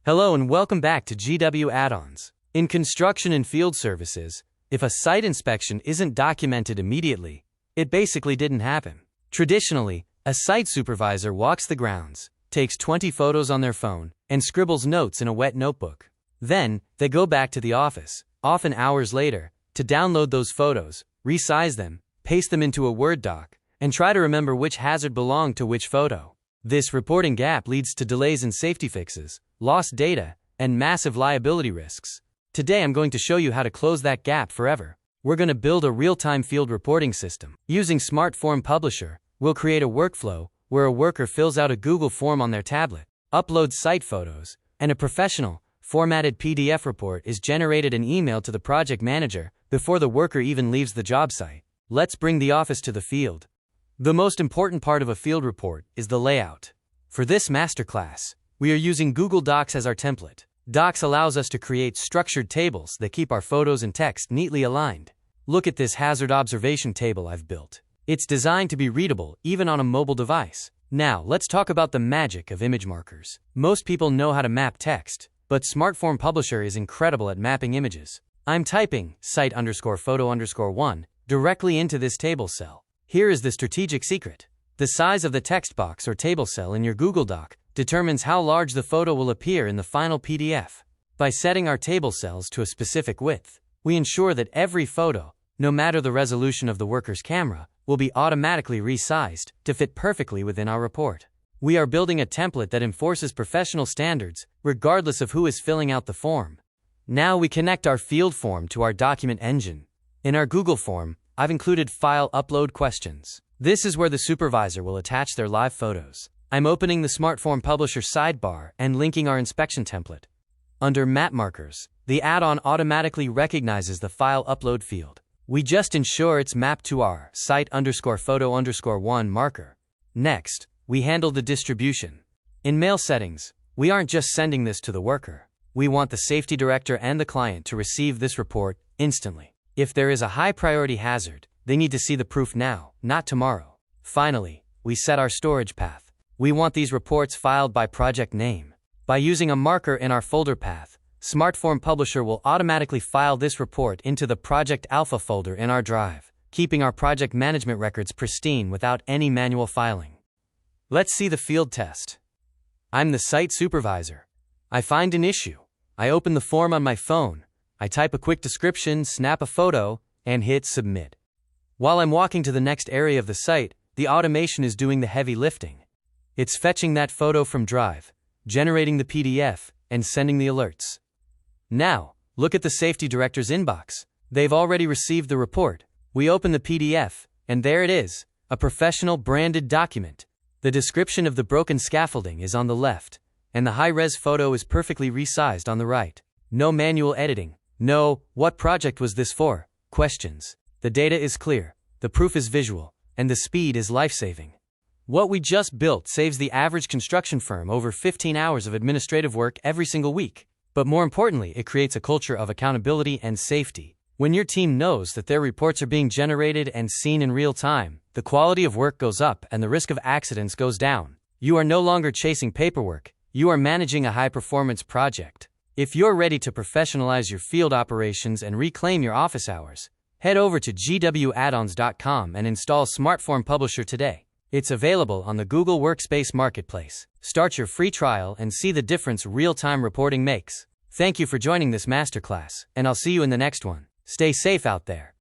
Hello and welcome back to GW Add-ons. In construction and field services, if a site inspection isn't documented immediately, it basically didn't happen. Traditionally, a site supervisor walks the grounds, takes 20 photos on their phone, and scribbles notes in a wet notebook. Then, they go back to the office, often hours later, to download those photos, resize them, paste them into a Word doc, and try to remember which hazard belonged to which photo. This reporting gap leads to delays in safety fixes, lost data, and massive liability risks. Today I'm going to show you how to close that gap forever. We're going to build a real-time field reporting system. Using Smart Form Publisher, we'll create a workflow where a worker fills out a Google form on their tablet, uploads site photos, and a professional, formatted PDF report is generated and emailed to the project manager before the worker even leaves the job site. Let's bring the office to the field. The most important part of a field report is the layout. For this masterclass, we are using Google Docs as our template. Docs allows us to create structured tables that keep our photos and text neatly aligned. Look at this hazard observation table I've built. It's designed to be readable even on a mobile device. Now, let's talk about the magic of image markers. Most people know how to map text, but Smart Form Publisher is incredible at mapping images. I'm typing site_photo_1 directly into this table cell. Here is the strategic secret. The size of the text box or table cell in your Google Doc determines how large the photo will appear in the final PDF. By setting our table cells to a specific width, we ensure that every photo, no matter the resolution of the worker's camera, will be automatically resized to fit perfectly within our report. We are building a template that enforces professional standards, regardless of who is filling out the form. Now we connect our field form to our document engine. In our Google form, I've included file upload questions. This is where the supervisor will attach their live photos. I'm opening the Smart Form Publisher sidebar and linking our inspection template. Under Map Markers, the add-on automatically recognizes the file upload field. We just ensure it's mapped to our site_photo_1 marker. Next, we handle the distribution. In mail settings, we aren't just sending this to the worker. We want the safety director and the client to receive this report instantly. If there is a high priority hazard, they need to see the proof now, not tomorrow. Finally, we set our storage path. We want these reports filed by project name. By using a marker in our folder path, Smart Form Publisher will automatically file this report into the Project Alpha folder in our drive, keeping our project management records pristine without any manual filing. Let's see the field test. I'm the site supervisor. I find an issue. I open the form on my phone. I type a quick description, snap a photo, and hit submit. While I'm walking to the next area of the site, the automation is doing the heavy lifting. It's fetching that photo from Drive, generating the PDF, and sending the alerts. Now, look at the safety director's inbox. They've already received the report. We open the PDF, and there it is, a professional branded document. The description of the broken scaffolding is on the left, and the high-res photo is perfectly resized on the right. No manual editing. No, what project was this for? Questions. The data is clear, the proof is visual, and the speed is life-saving. What we just built saves the average construction firm over 15 hours of administrative work every single week. But more importantly, it creates a culture of accountability and safety. When your team knows that their reports are being generated and seen in real time, the quality of work goes up and the risk of accidents goes down. You are no longer chasing paperwork, you are managing a high-performance project. If you're ready to professionalize your field operations and reclaim your office hours, head over to gwaddons.com and install Smart Form Publisher today. It's available on the Google Workspace Marketplace. Start your free trial and see the difference real-time reporting makes. Thank you for joining this masterclass, and I'll see you in the next one. Stay safe out there.